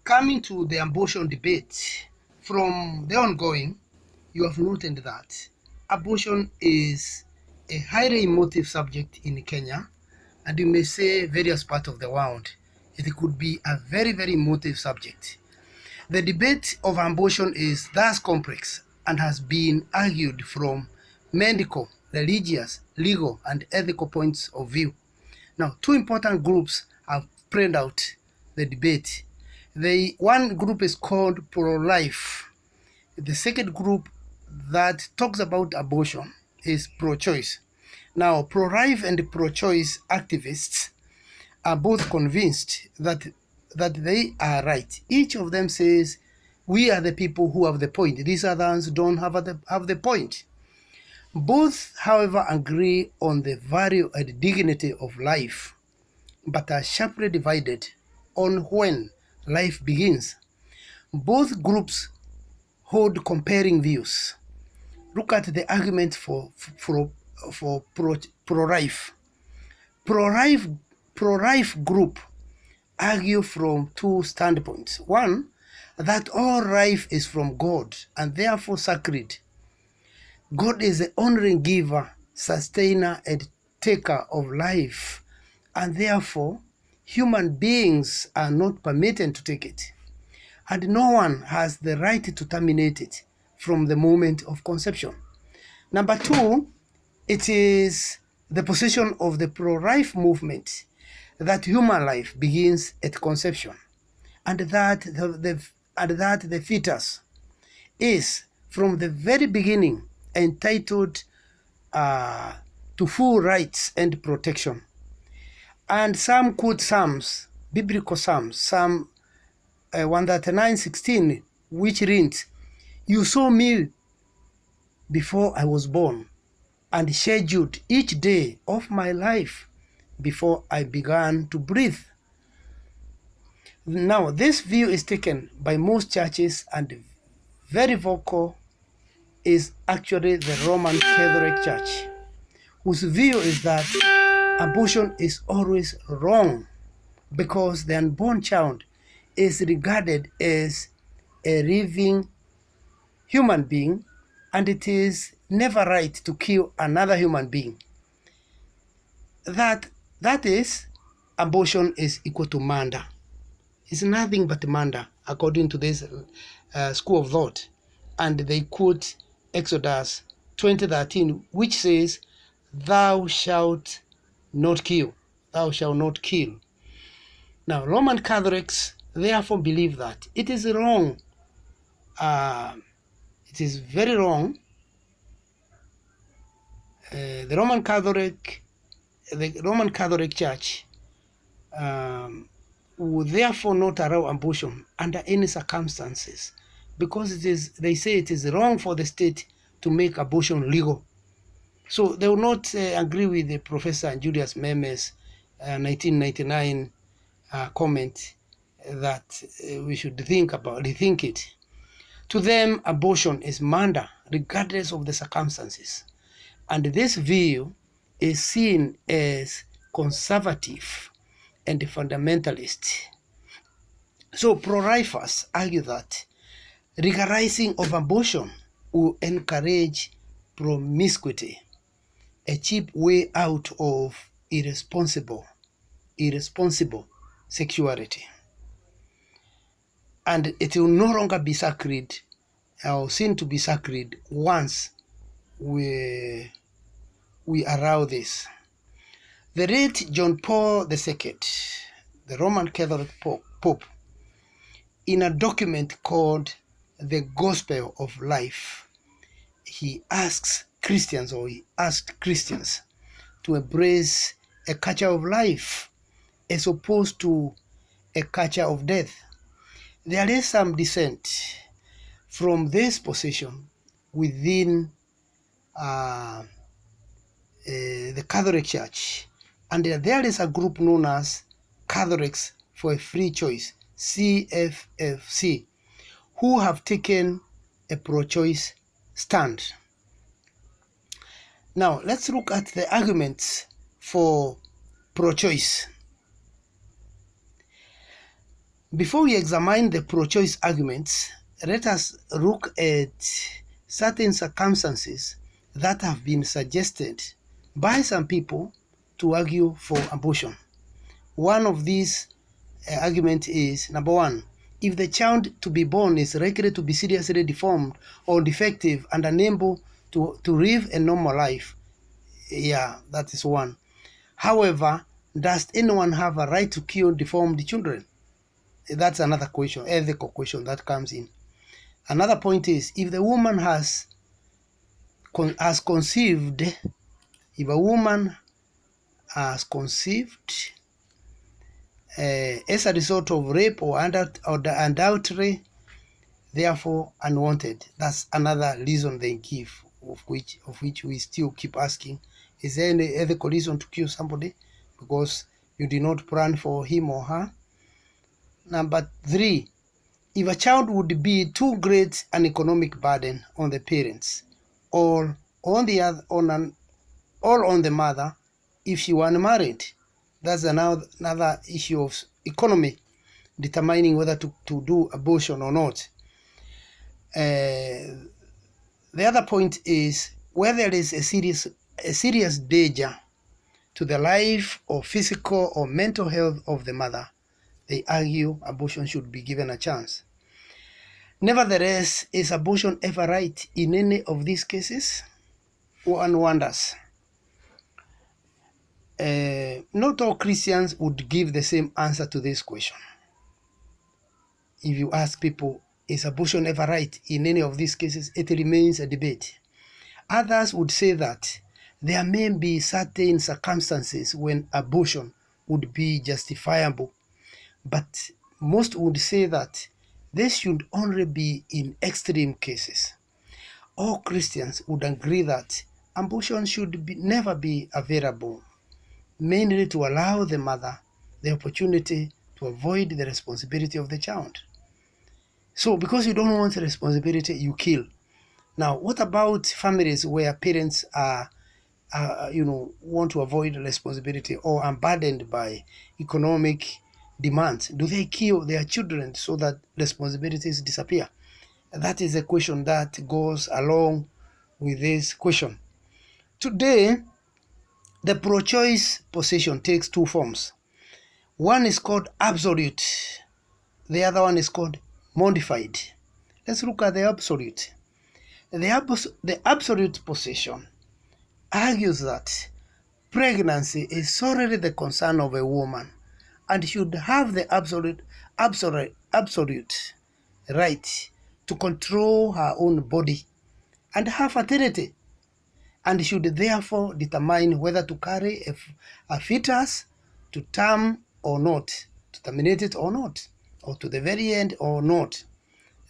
coming to the abortion debate, from the ongoing, you have noted that abortion is a highly emotive subject in Kenya, and you may say various parts of the world. It could be a very, very emotive subject. The debate of abortion is thus complex and has been argued from medical, religious, legal, and ethical points of view. Now, two important groups have played out the debate. One group is called pro-life. The second group that talks about abortion is pro-choice. Now, pro-life and pro-choice activists are both convinced that they are right. Each of them says, we are the people who have the point. These others don't have the point. Both, however, agree on the value and dignity of life, but are sharply divided on when life begins. Both groups hold comparing views. Look at the argument for pro-life. Pro-life group argue from two standpoints. One, that all life is from God and therefore sacred. God is the only giver, sustainer, and taker of life, and therefore human beings are not permitted to take it, and no one has the right to terminate it from the moment of conception. Number two, it is the position of the pro-life movement that human life begins at conception, and that the fetus is from the very beginning entitled to full rights and protection. And some quote Psalms, biblical Psalms, Psalm 139:16, which reads, "You saw me before I was born, and scheduled each day of my life before I began to breathe." Now, this view is taken by most churches, and very vocal is actually the Roman Catholic Church, whose view is that abortion is always wrong because the unborn child is regarded as a living human being, and it is never right to kill another human being. That is, abortion is equal to murder. It's nothing but murder, according to this school of thought. And they quote Exodus 20:13, which says, "Thou shalt not kill. Thou shalt not kill." Now, Roman Catholics therefore believe that it is wrong. It is very wrong. The Roman Catholic Church would therefore not allow abortion under any circumstances, because they say it is wrong for the state to make abortion legal. So they will not agree with the Professor Julius Meme's 1999 comment that we should rethink it. To them, abortion is murder, regardless of the circumstances. And this view is seen as conservative and fundamentalist. So pro-lifers argue that legalizing of abortion will encourage promiscuity, a cheap way out of irresponsible sexuality. And it will no longer be sacred or seen to be sacred once we allow this. The late John Paul II, the Roman Catholic Pope, in a document called The Gospel of Life, he asked Christians to embrace a culture of life as opposed to a culture of death. There is some dissent from this position within the Catholic Church, and there is a group known as Catholics for a Free Choice, CFFC, who have taken a pro-choice stand. Now, let's look at the arguments for pro-choice. Before we examine the pro-choice arguments, let us look at certain circumstances that have been suggested by some people to argue for abortion. One of these arguments is, number one, if the child to be born is likely to be seriously deformed or defective and unable to live a normal life. Yeah, that is one. However, does anyone have a right to kill deformed children? That's another question, ethical question that comes in. Another point is, if the woman has conceived, if a woman has conceived as a result of rape or adultery, therefore unwanted. That's another reason they give, of which we still keep asking, is there any ethical reason to kill somebody because you did not plan for him or her? Number three, if a child would be too great an economic burden on the parents or on the mother if she were unmarried. That's another issue of economy determining whether to do abortion or not. The other point is where there is a serious danger to the life or physical or mental health of the mother, they argue abortion should be given a chance. Nevertheless, is abortion ever right in any of these cases? One wonders. Not all Christians would give the same answer to this question. If you ask people, is abortion ever right in any of these cases, it remains a debate. Others would say that there may be certain circumstances when abortion would be justifiable, but most would say that this should only be in extreme cases. All Christians would agree that abortion should never be available, mainly to allow the mother the opportunity to avoid the responsibility of the child. So because you don't want the responsibility, you kill. Now, what about families where parents want to avoid responsibility or are burdened by economic demands? Do they kill their children so that responsibilities disappear? That is a question that goes along with this question. Today, the pro-choice position takes two forms. One is called absolute. The other one is called modified. Let's look at the absolute. The absolute position argues that pregnancy is solely the concern of a woman and should have the absolute right to control her own body and her fertility, and should therefore determine whether to carry a fetus to term or not, to terminate it or not, or to the very end or not.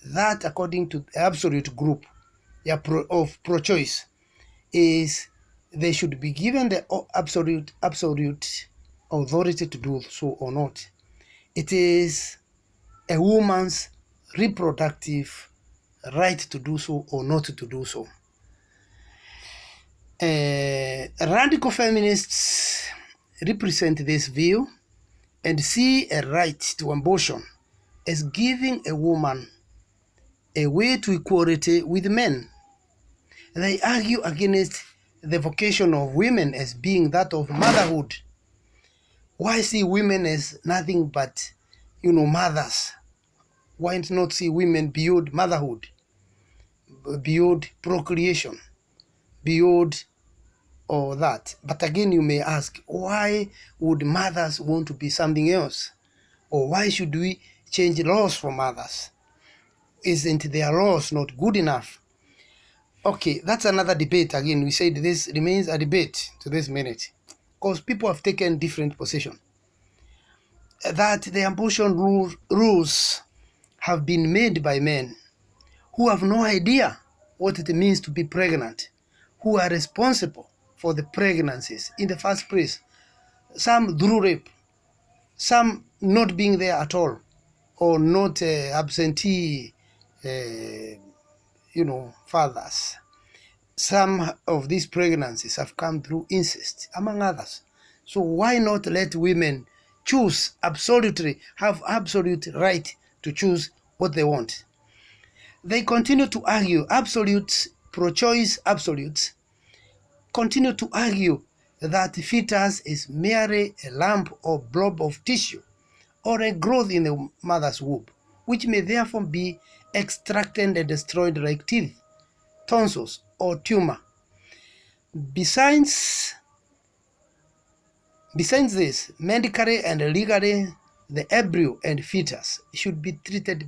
That, according to the absolute group of pro-choice, is they should be given the absolute authority to do so or not. It is a woman's reproductive right to do so or not to do so. Radical feminists represent this view and see a right to abortion as giving a woman a way to equality with men. They argue against the vocation of women as being that of motherhood. Why see women as nothing but, mothers? Why not see women beyond motherhood, beyond procreation, beyond all that? But again, you may ask, why would mothers want to be something else? Or why should we change laws for mothers? Isn't their laws not good enough? Okay, that's another debate. Again, we said this remains a debate to this minute because people have taken different positions. That the abortion rules have been made by men who have no idea what it means to be pregnant, who are responsible for the pregnancies in the first place. Some through rape, some not being there at all, or not absentee fathers. Some of these pregnancies have come through incest, among others. So why not let women have absolute right to choose what they want. They continue to argue, pro-choice absolutes continue to argue that the fetus is merely a lump or blob of tissue or a growth in the mother's womb, which may therefore be extracted and destroyed like teeth, tonsils, or tumor. Besides this, medically and legally, the embryo and fetus should be treated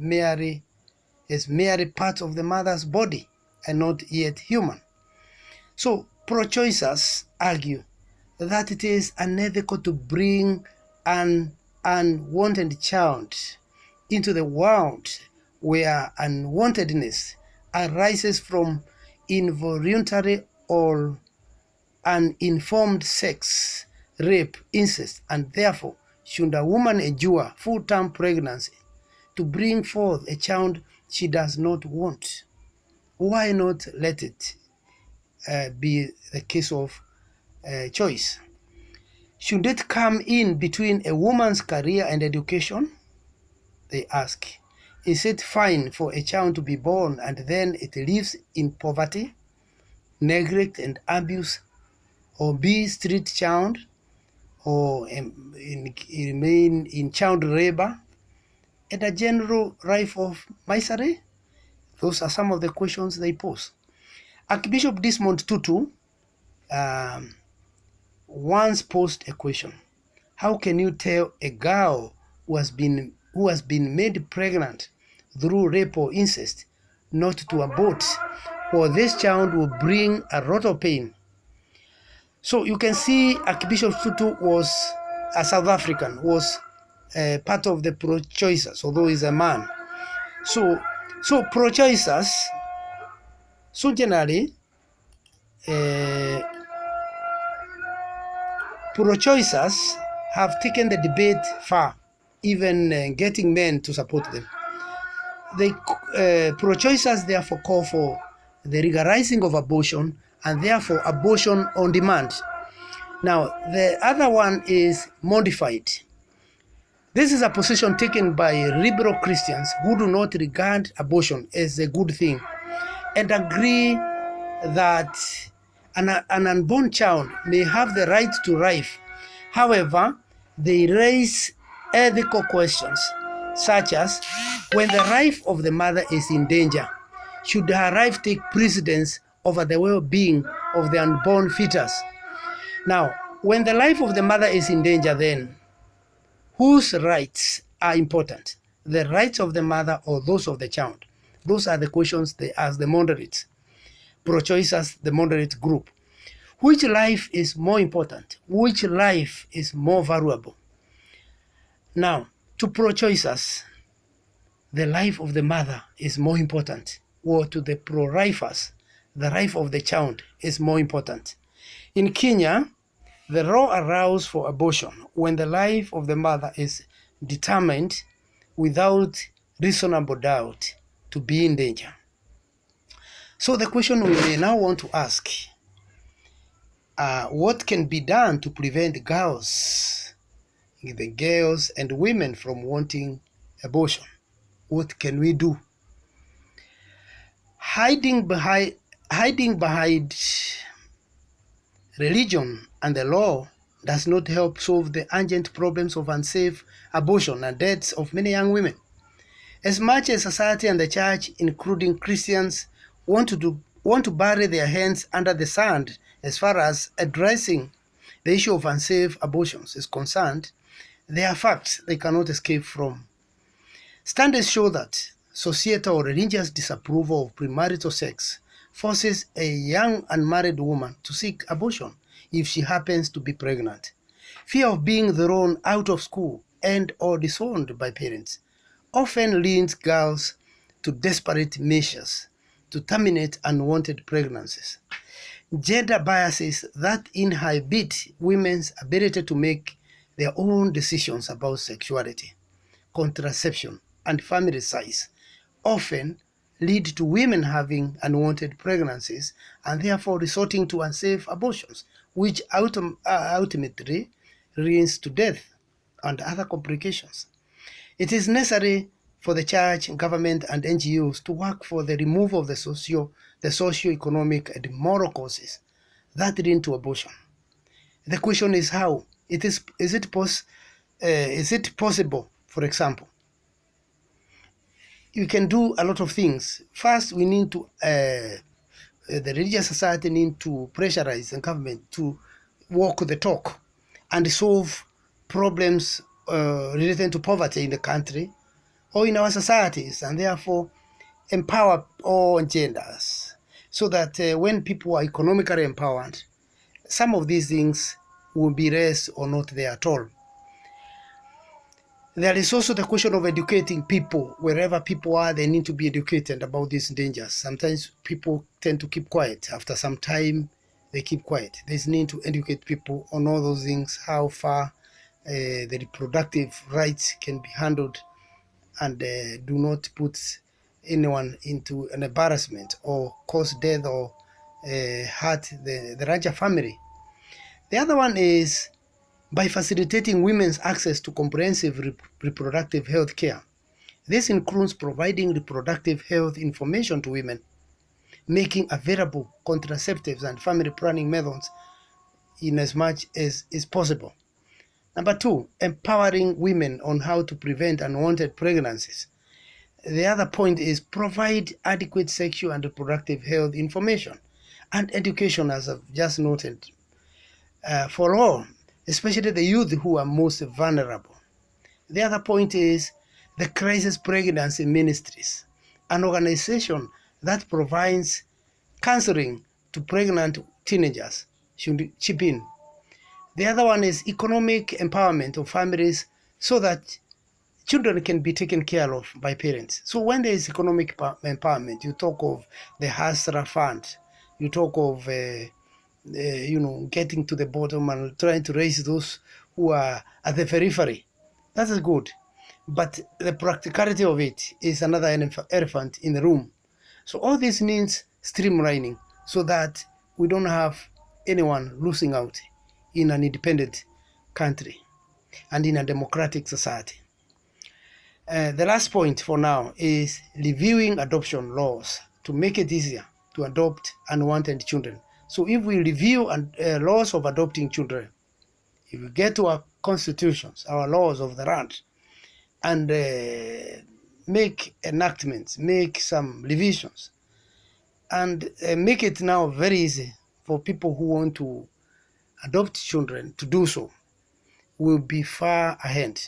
as merely parts of the mother's body and not yet human. So, pro-choicers argue that it is unethical to bring an unwanted child into the world where unwantedness arises from involuntary or uninformed sex, rape, incest, and therefore should a woman endure full-term pregnancy to bring forth a child she does not want? Why not let it be the case of choice? Should it come in between a woman's career and education? They ask. Is it fine for a child to be born and then it lives in poverty, neglect, and abuse, or be street child, or remain in child labor, and a general life of misery? Those are some of the questions they pose. Archbishop Desmond Tutu once posed a question: how can you tell a girl who has been made pregnant through rape or incest not to abort, or this child will bring a lot of pain? So you can see Archbishop Tutu was a South African, was part of the pro-choicers, although he's a man. So pro-choicers, generally, pro-choicers have taken the debate far, even getting men to support them. Pro-choicers therefore call for the legalizing of abortion and therefore abortion on demand. Now, the other one is modified. This is a position taken by liberal Christians who do not regard abortion as a good thing and agree that an unborn child may have the right to life. However, they raise ethical questions, such as when the life of the mother is in danger, should her life take precedence over the well-being of the unborn fetus? Now, when the life of the mother is in danger, then whose rights are important? The rights of the mother or those of the child? Those are the questions they ask the moderates. Pro-choicers, the moderate group. Which life is more important? Which life is more valuable? Now, to pro-choicers, the life of the mother is more important, or to the pro-lifers, the life of the child is more important. In Kenya, the law allows for abortion when the life of the mother is determined without reasonable doubt to be in danger. So the question we may now want to ask, what can be done to prevent the girls and women from wanting abortion? What can we do? Hiding behind religion and the law does not help solve the urgent problems of unsafe abortion and deaths of many young women. As much as society and the church, including Christians, want to bury their hands under the sand as far as addressing the issue of unsafe abortions is concerned, there are facts they cannot escape from. Studies show that societal or religious disapproval of premarital sex forces a young unmarried woman to seek abortion if she happens to be pregnant. Fear of being thrown out of school and or disowned by parents often leads girls to desperate measures to terminate unwanted pregnancies. Gender biases that inhibit women's ability to make their own decisions about sexuality, contraception, and family size often lead to women having unwanted pregnancies and therefore resorting to unsafe abortions, which ultimately leads to death and other complications. It is necessary for the church, government, and NGOs to work for the removal of the socio-economic and moral causes that lead to abortion. The question is how. Is it possible, for example? You can do a lot of things. First, we need to, the religious society need to pressurize the government to walk the talk and solve problems related to poverty in the country or in our societies, and therefore empower all genders, so that when people are economically empowered, some of these things will be less or not there at all. There is also the question of educating people. Wherever people are, they need to be educated about these dangers. Sometimes people tend to keep quiet. After some time, they keep quiet. There's need to educate people on all those things, how far the reproductive rights can be handled, and do not put anyone into an embarrassment or cause death or hurt the larger family. The other one is by facilitating women's access to comprehensive reproductive health care. This includes providing reproductive health information to women, making available contraceptives and family planning methods in as much as is possible. Number two, empowering women on how to prevent unwanted pregnancies. The other point is provide adequate sexual and reproductive health information and education, as I've just noted, for all, especially the youth who are most vulnerable. The other point is the Crisis Pregnancy Ministries, an organization that provides counseling to pregnant teenagers, should chip in. The other one is economic empowerment of families so that children can be taken care of by parents. So when there is economic empowerment, you talk of the Hustler Fund, you talk of getting to the bottom and trying to raise those who are at the periphery. That is good. But the practicality of it is another elephant in the room. So all this needs streamlining so that we don't have anyone losing out in an independent country and in a democratic society. The last point for now is reviewing adoption laws to make it easier to adopt unwanted children. So if we review laws of adopting children, if we get to our constitutions, our laws of the land, and make enactments, make some revisions, and make it now very easy for people who want to adopt children to do so, we'll be far ahead.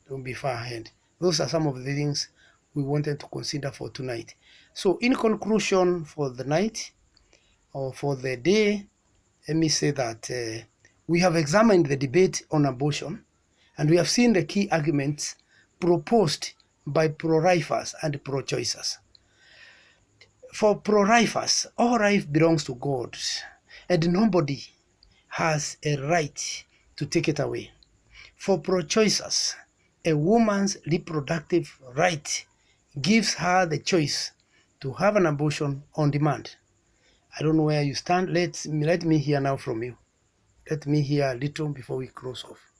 We'll be far ahead. Those are some of the things we wanted to consider for tonight. So in conclusion for the night, or for the day, let me say that we have examined the debate on abortion, and we have seen the key arguments proposed by pro-lifers and pro-choicers. For pro-lifers, all life belongs to God, and nobody has a right to take it away. For pro-choicers, a woman's reproductive right gives her the choice to have an abortion on demand. I don't know where you stand. Let me hear now from you. Let me hear a little before we close off.